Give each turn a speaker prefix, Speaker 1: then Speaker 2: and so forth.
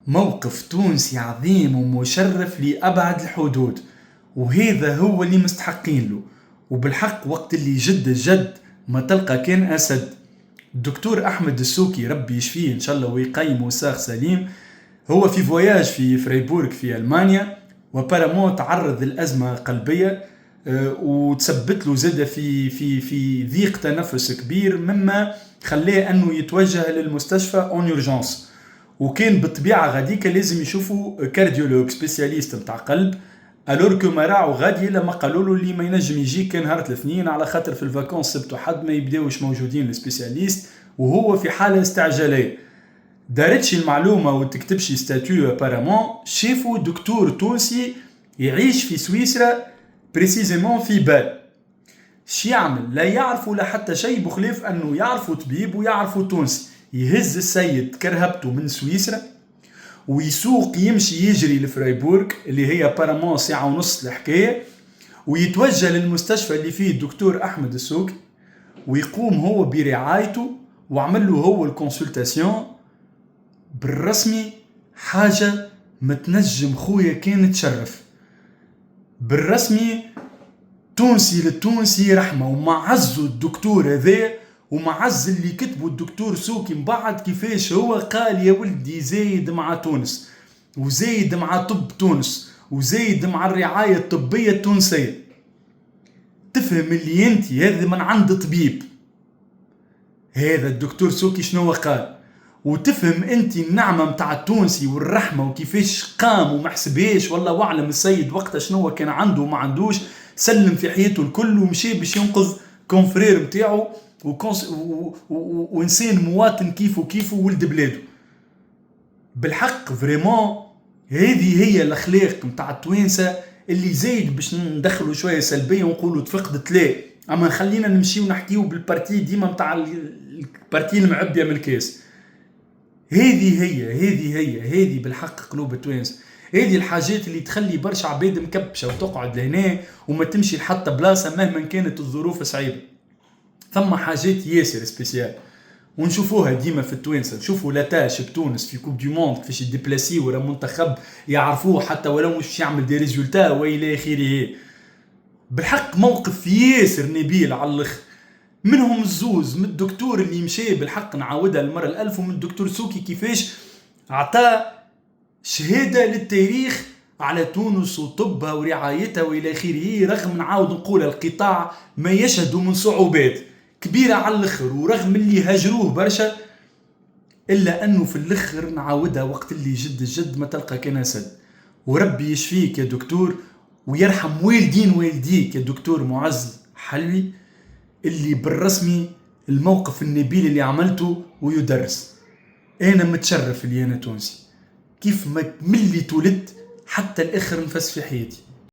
Speaker 1: موقف تونسي عظيم ومشرف لأبعد الحدود، وهذا هو اللي مستحقين له. وبالحق وقت اللي جد الجد ما تلقى كان أسد. الدكتور أحمد السوكي ربي يشفيه إن شاء الله ويقيمه ساق سليم، هو في فواياج في فريبورغ في ألمانيا، وبارامون تعرض للأزمة قلبية وتثبت له زادة في ضيق تنفس كبير، مما خلاه أنه يتوجه للمستشفى اون يورجانس. وكان بالطبيعة غاديك لازم يشوفوا كارديولوج سبيسياليست متاع قلب، الور كو ما راعوا غادي لما قالوا له اللي ما ينجم يجي كان نهار الاثنين على خاطر في الفاكونس سبتو حد ما يبداوش موجودين السبيسياليست، وهو في حالة استعجالية. دارتش المعلومة وتكتبش ستاتيو بارامون، شافوا دكتور تونسي يعيش في سويسرا بريسيزيمون في بال. شي يعمل؟ لا يعرفوا لا حتى شيء بخلاف انه يعرفوا طبيب ويعرفوا تونسي. يهز السيد كرهبته من سويسرا ويسوق يمشي يجري لفرايبورغ اللي هي بارامون ساعة ونص الحكاية، ويتوجه للمستشفى اللي فيه الدكتور أحمد السوكي، ويقوم هو برعايته وعمل له هو الكونسلتاسيون بالرسمي. حاجة متنجم خويا كان تشرف بالرسمي. تونسي للتونسي رحمة، ومعزو الدكتور هذا ومعز اللي كتبوا الدكتور سوكي من بعد كيفاش هو قال يا ولدي زايد مع تونس وزايد مع طب تونس وزايد مع الرعاية الطبية التونسية. تفهم اللي انت هذا من عند طبيب، هذا الدكتور سوكي شنو قال، وتفهم انت النعمة متاع التونسي والرحمة وكيفاش قام ومحسبهاش والله واعلم السيد وقتها شنو كان عنده وما عندوش، سلم في حياته الكل ومشي باش ينقذ كونفرير متاعه وإنسان مواطن كيفه ولد بلاده. بالحق فريمون هذه هي الأخلاق متاع التوانسة اللي زايد باش ندخلوا شوية سلبية ونقولوا تفقدت. لا، أما خلينا نمشي ونحكيو بالبارتي ديما متاع البارتي المعبية من الكاس. هذه بالحق قلوب التوانسة. هذه الحاجات اللي تخلي برشا عباد مكبشة وتقعد لهنا وما تمشي لحتى بلاصة مهما كانت الظروف صعيبة. ثم حاجات ياسر سبيسيال ونشوفوها ديما في التوانسة. نشوفوا لاتاش بتونس في كوب دي موند كيفاش يديبلاسي ورا منتخب يعرفوه حتى ولو مش يعمل دي ريزولتا وإلى آخره. بالحق موقف ياسر نبيل على الأخر. منهم الزوز، من الدكتور اللي مشي بالحق نعاودها المرة الألف، ومن الدكتور سوكي كيفاش عطاه شهادة للتاريخ على تونس وطبها ورعايتها وإلى آخره، رغم نعاود نقول القطاع ما يشهد من صعوبات كبيرة على الأخر، ورغم اللي هاجروه برشا، إلا أنه في الأخر نعاودها وقت اللي جد ما تلقى كان أسد. وربي يشفيك يا دكتور ويرحم والديك يا دكتور معز حلوي، اللي بالرسمي الموقف النبيل اللي عملته ويدرس. أنا متشرف اللي أنا تونسي، كيف ما ملي تولدت حتى الآخر نفس في حياتي.